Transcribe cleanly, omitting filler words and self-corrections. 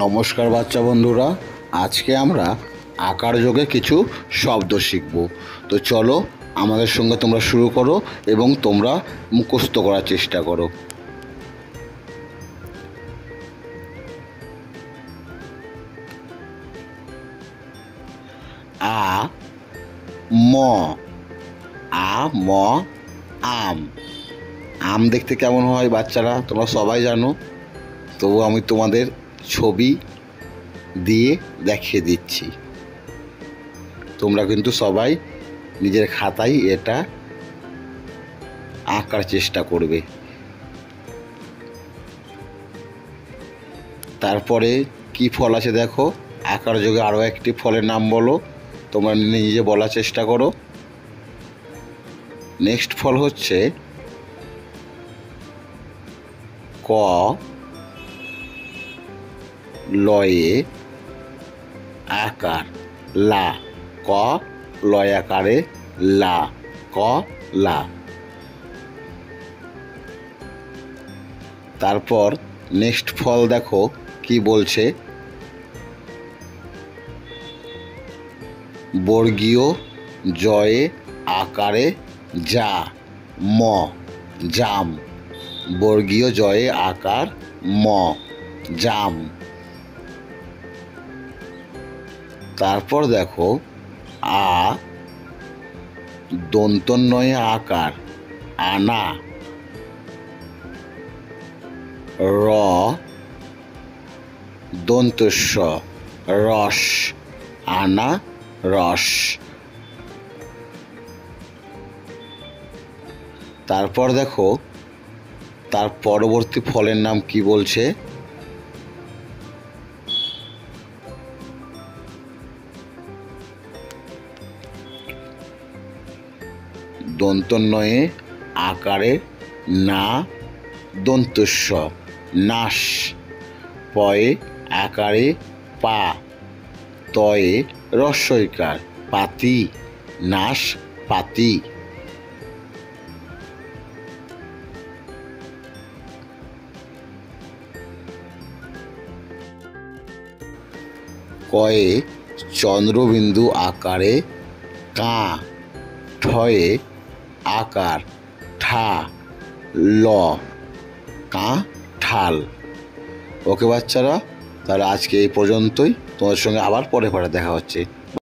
নমস্কার বাচ্চা বন্ধুরা, আজকে আমরা আকার যোগে কিছু শব্দ শিখব। তো চলো আমাদের সঙ্গে তোমরা শুরু করো এবং তোমরা মুখস্থ করার চেষ্টা করো। আ ম আম। আম দেখতে কেমন হয় বাচ্চারা তোমরা সবাই জানো, তবু আমি তোমাদের ছবি দিয়ে দেখিয়ে দিচ্ছি। তোমরা কিন্তু সবাই নিজের খাতায় এটা আঁকার চেষ্টা করবে। তারপরে কি ফল আছে দেখো, আঁকার যোগে আরও একটি ফলের নাম বলো, তোমরা নিজে বলার চেষ্টা করো। নেক্সট ফল হচ্ছে ক লয়ে আকার লা, ক লয় আকারে লা, কলা। তারপর নেক্সট ফল দেখো কি বলছে, বর্গীয় জয়ে আকারে যা, ম জাম। বর্গীয় জয়ে আকার ম জাম। তারপর দেখো আ দন্তন্বয়ে আকার আনা, র দন্তস্ব রস, আনা রস। তারপর দেখো তার পরবর্তী ফলের নাম কি বলছে, দন্তন্বয়ে আকারে না দন্তস্ব নাশ, পয়ে আকারে পা, তয়ে রস্বইকার পাতি, নাশ পাতি। কয়ে চন্দ্রবিন্দু আকারে কা, ঠয়ে আকার ঠা, ল কাঁঠাল। ওকে বাচ্চারা, তাহলে আজকে এই পর্যন্তই। তোমাদের সঙ্গে আবার পরে দেখা হচ্ছে।